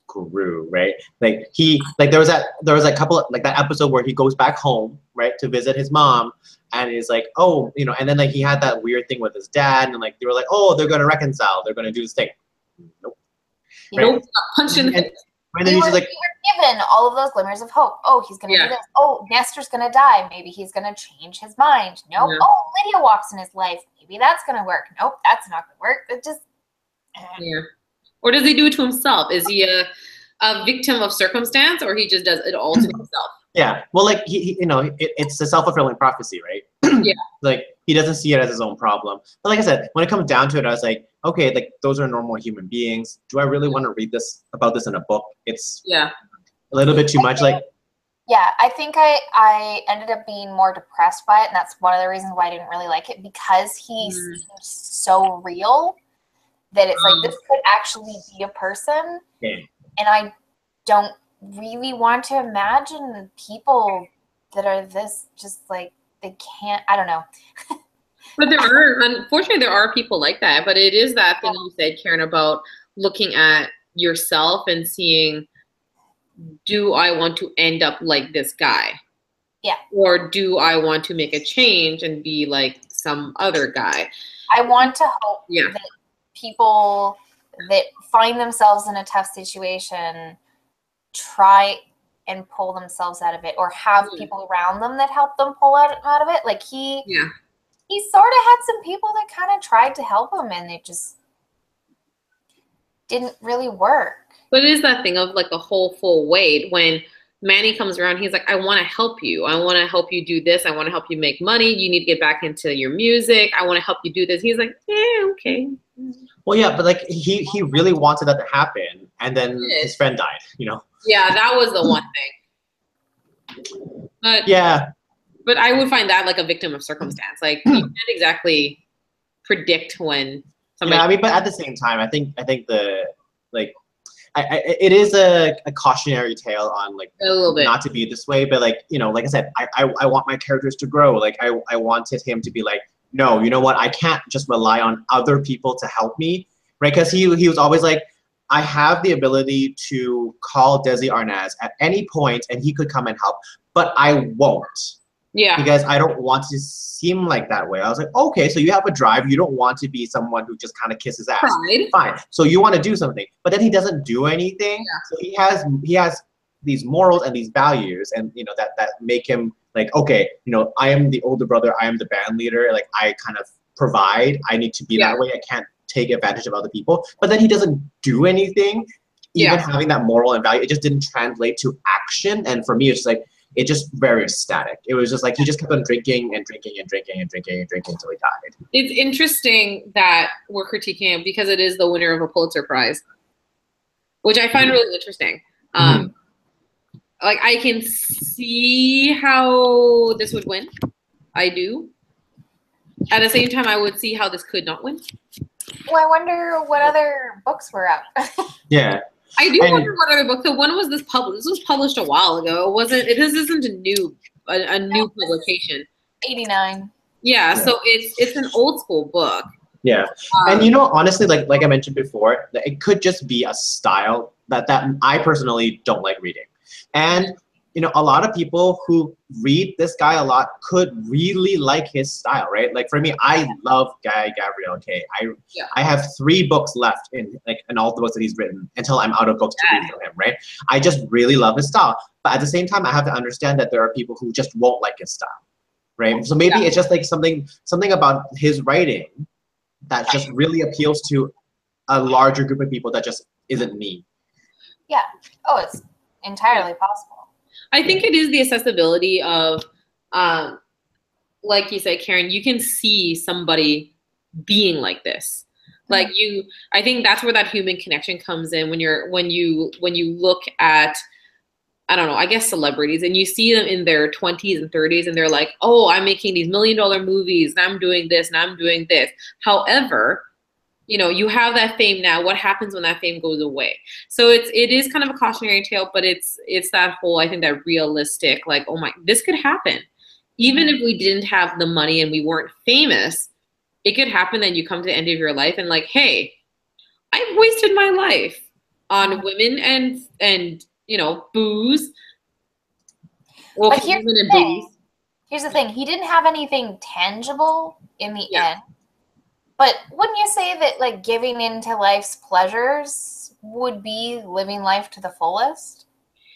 grew, right? Like, there was a couple of, like, that episode where he goes back home, right, to visit his mom, and he's like, oh, you know, and then, like, he had that weird thing with his dad, and, like, they were like, oh, they're going to reconcile, they're going to do this thing. Nope. Right? Nope, punching. And then he's just like, we were given all of those glimmers of hope. Oh, he's going to do this. Oh, Nestor's going to die. Maybe he's going to change his mind. Nope. Yeah. Oh, Lydia walks in his life. Maybe that's going to work. Nope, that's not going to work. It just. Yeah. Or does he do it to himself? Is he a victim of circumstance, or he just does it all to himself? Yeah. Well, like he you know, it's a self-fulfilling prophecy, right? Yeah. Like he doesn't see it as his own problem. But like I said, when it comes down to it, I was like, okay, like those are normal human beings. Do I really want to read about this in a book? It's a little bit too much. Like, yeah, I think I ended up being more depressed by it, and that's one of the reasons why I didn't really like it, because he seemed so real that it's like this could actually be a person, and I don't really want to imagine people that are this just like they can't. I don't know. But unfortunately, there are people like that. But it is that thing you said, Karen, about looking at yourself and seeing, do I want to end up like this guy? Yeah. Or do I want to make a change and be like some other guy? I want to hope that people that find themselves in a tough situation try and pull themselves out of it, or have people around them that help them pull out of it. Like he sort of had some people that kind of tried to help him, and it just didn't really work. But it is that thing of like a whole full weight. When Manny comes around, he's like, I want to help you. I want to help you do this. I want to help you make money. You need to get back into your music. I want to help you do this. He's like, yeah, okay. Well, yeah, but like he really wanted that to happen, and then his friend died, you know? Yeah, that was the one thing. But yeah. But I would find that like a victim of circumstance. Like you can't exactly predict when somebody. Yeah, I mean, but at the same time, I think the like, it is a cautionary tale on like a little bit not to be this way. But like, you know, like I said, I want my characters to grow. Like I wanted him to be like, no, you know what? I can't just rely on other people to help me, right? Because he was always like, I have the ability to call Desi Arnaz at any point and he could come and help, but I won't. Yeah. Because I don't want to seem like that way. I was like, okay, so you have a drive. You don't want to be someone who just kind of kisses ass. Pride. Fine. So you want to do something, but then he doesn't do anything. Yeah. So he has these morals and these values, and you know that make him like, okay, you know, I am the older brother. I am the band leader. Like I kind of provide. I need to be that way. I can't take advantage of other people. But then he doesn't do anything. Even having that moral and value, it just didn't translate to action. And for me, it's like, it just very static. It was just like he just kept on drinking and drinking and drinking and drinking and drinking until he died. It's interesting that we're critiquing him because it is the winner of a Pulitzer Prize, which I find really interesting. Like I can see how this would win. I do. At the same time, I would see how this could not win. Well, I wonder what other books were out. Yeah. I do wonder what other book. So when was this published? This was published a while ago. This isn't a new publication. 89. Yeah, so it's an old school book. Yeah. And you know, honestly, like I mentioned before, it could just be a style that I personally don't like reading. And you know, a lot of people who read this guy a lot could really like his style, right? Like for me, I love Guy Gabriel Kay. I have 3 books left in all the books that he's written until I'm out of books to read from him, right? I just really love his style. But at the same time, I have to understand that there are people who just won't like his style, right? So maybe it's just like something about his writing that just really appeals to a larger group of people that just isn't me. Yeah. Oh, it's entirely possible. I think it is the accessibility of, like you said, Karen, you can see somebody being like this. Like I think that's where that human connection comes in when you look at, I don't know, I guess celebrities, and you see them in their 20s and 30s and they're like, oh, I'm making these $1 million movies and I'm doing this and I'm doing this. However, you know, you have that fame now. What happens when that fame goes away? So it is kind of a cautionary tale, but it's that whole, I think, that realistic, like, oh my, this could happen. Even if we didn't have the money and we weren't famous, it could happen that you come to the end of your life and like, hey, I've wasted my life on women and you know, booze. Well, but here's the thing. He didn't have anything tangible in the end. But wouldn't you say that like giving into life's pleasures would be living life to the fullest.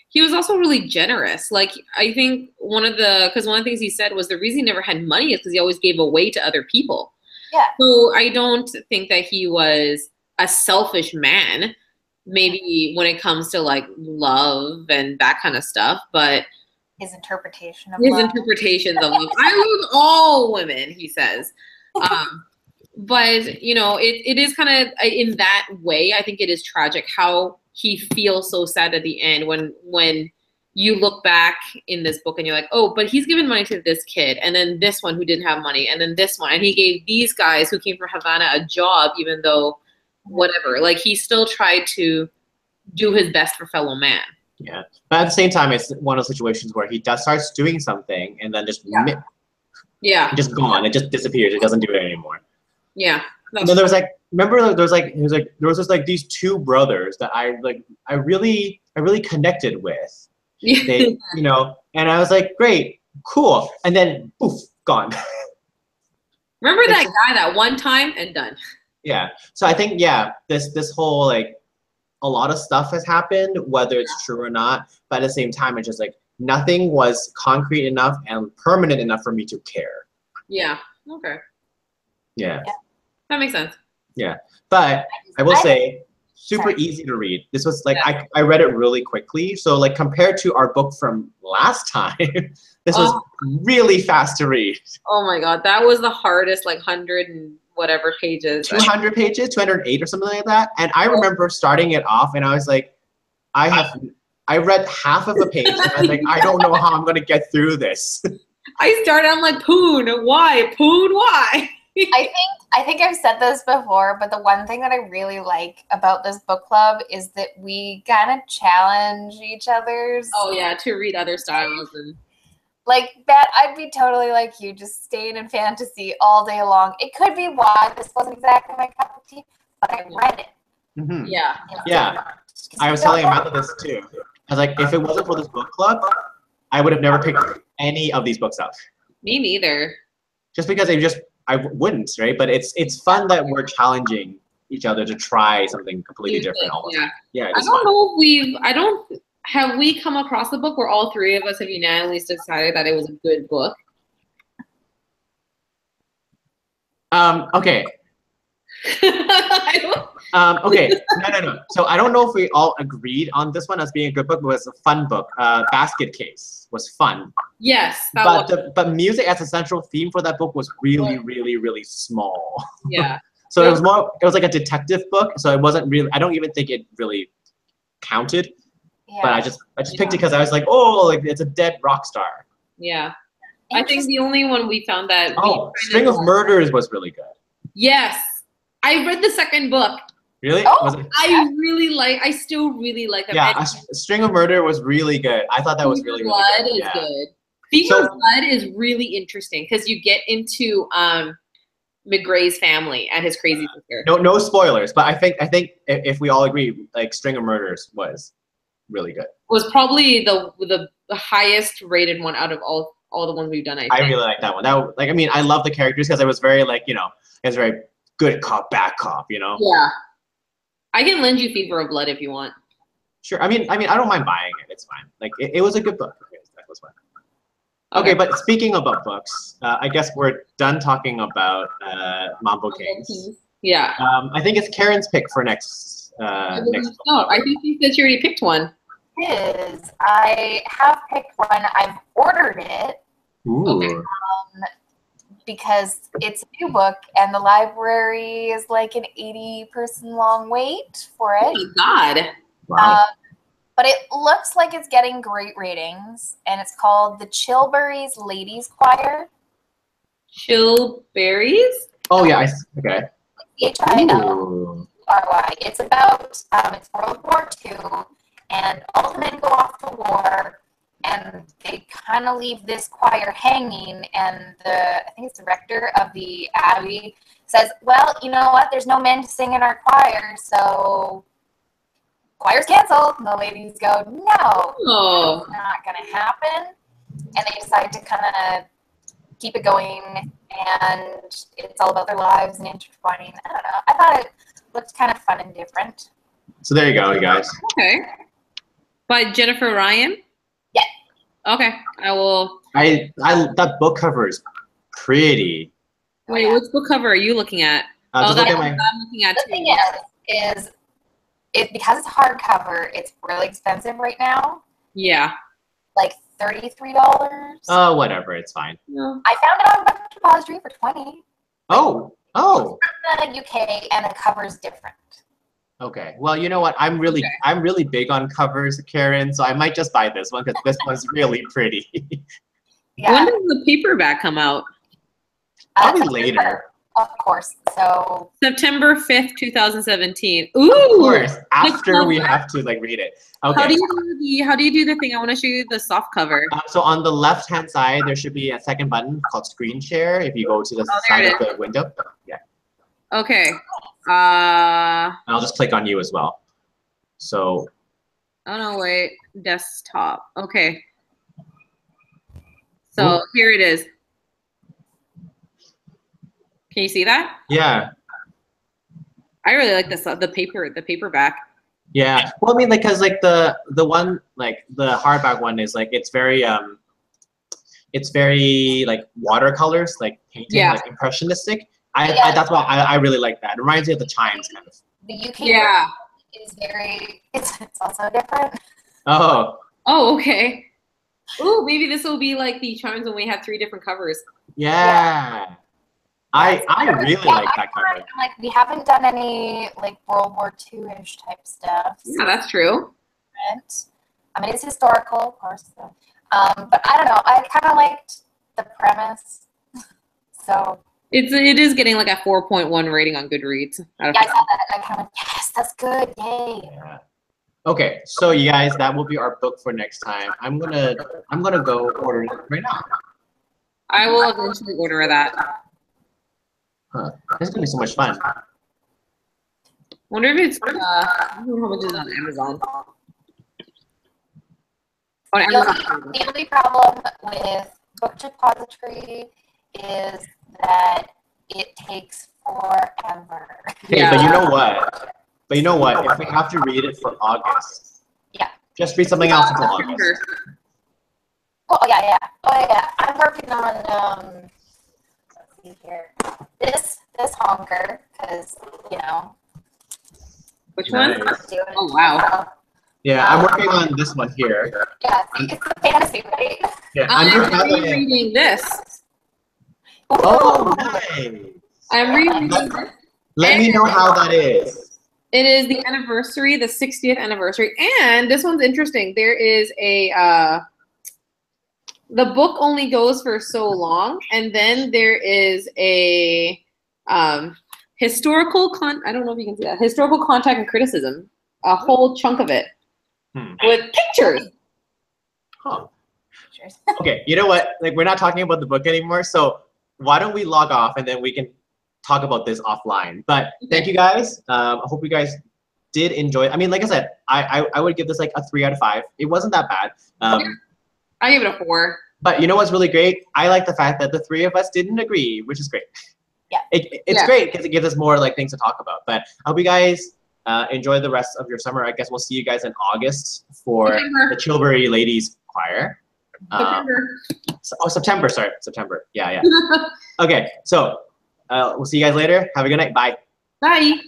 He was also really generous. Like, I think one of the things he said was the reason he never had money is because he always gave away to other people. Yeah. So I don't think that he was a selfish man, maybe when it comes to like love and that kind of stuff, but his interpretations of love. I love all women, he says. But, you know, it is kind of, in that way, I think it is tragic how he feels so sad at the end when you look back in this book and you're like, oh, but he's given money to this kid, and then this one who didn't have money, and then this one, and he gave these guys who came from Havana a job, even though whatever, like he still tried to do his best for fellow man. Yeah, but at the same time, it's one of those situations where he starts doing something and then just just gone. It just disappears. It doesn't do it anymore. Yeah. And then there was like, remember there was just like these two brothers that I really connected with. Yeah. They, you know, and I was like, great, cool, and then poof, gone. Remember that guy that one time and done. Yeah. So I think this whole like, a lot of stuff has happened, whether it's true or not, but at the same time, it's just like nothing was concrete enough and permanent enough for me to care. Yeah. Okay. Yeah. That makes sense. Yeah. But I will say, super easy to read. This was like, I read it really quickly. So like compared to our book from last time, this was really fast to read. Oh my God. That was the hardest, like 100 and whatever pages. 200 pages, 208 or something like that. And I remember starting it off and I was like, I read half of a page and I was like, I don't know how I'm going to get through this. I'm like, Poon, why? Poon, why? I think I've said this before, but the one thing that I really like about this book club is that we kind of challenge each other's. Oh yeah, to read other styles and. Like, Bet, I'd be totally like you, just staying in fantasy all day long. It could be why this wasn't exactly my cup of tea, but I read it. Mm-hmm. Yeah. Yeah. I was telling Amanda this too. I was like, if it wasn't for this book club, I would have never picked any of these books up. Me neither. Just because I wouldn't, right? But it's fun that we're challenging each other to try something completely different all the time. Yeah. I don't know if have we come across a book where all three of us have unanimously decided that it was a good book? Okay. Okay. No. So I don't know if we all agreed on this one as being a good book, but it was a fun book. Basket Case was fun. Yes. But music as a central theme for that book was really, really, really small. Yeah. So it was like a detective book. So it wasn't really, I don't even think it really counted. Yeah. But I just picked it because I was like, oh, like it's a dead rock star. Yeah. I think the only one we found that. String of Murders was really good. Yes. I read the second book. Really? I still really like that. Yeah, String of Murder was really good. I thought that was really good. Blood is good. Fever of Blood is really interesting because you get into McGray's family and his crazy sister. No spoilers, but I think if we all agree, like String of Murders was really good. Was probably the highest rated one out of all the ones we've done. I really like that one. I love the characters because it was very like, it was very good cop, bad cop, Yeah. I can lend you Fever of Blood if you want. Sure. I mean, I don't mind buying it. It's fine. Like it was a good book. That was fine. Okay, but speaking about books, I guess we're done talking about Mambo Kings. Yeah. I think it's Karen's pick for next. I think you said you already picked one. It is. I have picked one. I've ordered it. Ooh. Because it's a new book and the library is like an 80-person long wait for it. Oh my God. Wow. But it looks like it's getting great ratings, and it's called The Chilbury's Ladies Choir. Chilbury's? Oh, yeah. Okay. H-I-L-R-Y. It's about, it's World War II, and all the men go off to war, and they kind of leave this choir hanging, and I think it's the rector of the abbey says, well, you know what, there's no men to sing in our choir, so choir's canceled. And the ladies go, no, that's not going to happen. And they decide to kind of keep it going, and it's all about their lives and intertwining. I don't know. I thought it looked kind of fun and different. So there you go, you guys. Okay. By Jennifer Ryan? Yeah. Okay. I will. That book cover is pretty. Wait, which book cover are you looking at? Just look at I'm looking at The too. thing is it because it's hardcover, it's really expensive right now. Yeah. Like $33. Oh, whatever, it's fine. No. I found it on Book Depository for $20. Oh. It's from the UK and the cover's different. Okay. Well, you know what? I'm really big on covers, Karen. So I might just buy this one because this one's really pretty. Yeah. When does the paperback come out? Probably later. Of course. So September 5th, 2017. Ooh. Of course. After we have to read it. Okay. How do you do the thing? I want to show you the soft cover. So on the left-hand side, there should be a second button called Screen Share. If you go to the side of the window, yeah. Okay. And I'll just click on you as well. So. Oh no! Wait. Desktop. Okay. So here it is. Can you see that? Yeah. I really like this. The paperback. Yeah. Well, I mean, because the one the hardback one is it's very watercolors, painting, impressionistic. That's why I really like that. It reminds me of the Chimes kind of. The UK is it's also different. Oh. Oh, okay. Ooh, maybe this will be like the Chimes when we have 3 different covers. Yeah. I really like that cover. We haven't done any World War II-ish type stuff. Yeah, that's true. I mean, it's historical, of course. So. But I don't know. I kind of liked the premise. So. It is getting a 4.1 rating on Goodreads. I saw that. I kind of yes, that's good. Yay. Yeah. Okay, so you guys, that will be our book for next time. I'm gonna go order it right now. I will eventually order that. Huh. It's gonna be so much fun. Wonder if it's I don't know how much is on Amazon. The only problem with Book Depository is that it takes forever. Okay, yeah. But you know what? If we have to read it for August, just read something else until August. Oh yeah. I'm working on let's see here. This honker, because Which one? Nice. Oh wow. Yeah, I'm working on this one here. Yeah, it's a fantasy, right? Yeah, I'm rereading this. Oh, nice. I'm rereading this. Let me know how that is. It is the anniversary, the 60th anniversary, and this one's interesting. There is a the book only goes for so long, and then there is a historical I don't know if you can see that. Historical contact and criticism. A whole chunk of it. With pictures. Huh. Okay, you know what? We're not talking about the book anymore, so why don't we log off and then we can talk about this offline. But thank you guys. I hope you guys did enjoy it. I mean, like I said, I would give this a 3 out of 5. It wasn't that bad. I give it a 4. But you know what's really great? I like the fact that the 3 of us didn't agree, which is great. Yeah. It's great because it gives us more things to talk about. But I hope you guys enjoy the rest of your summer. I guess we'll see you guys in August for the Chilbury Ladies Choir. September. Sorry, September. Yeah. Okay, so we'll see you guys later. Have a good night. Bye. Bye.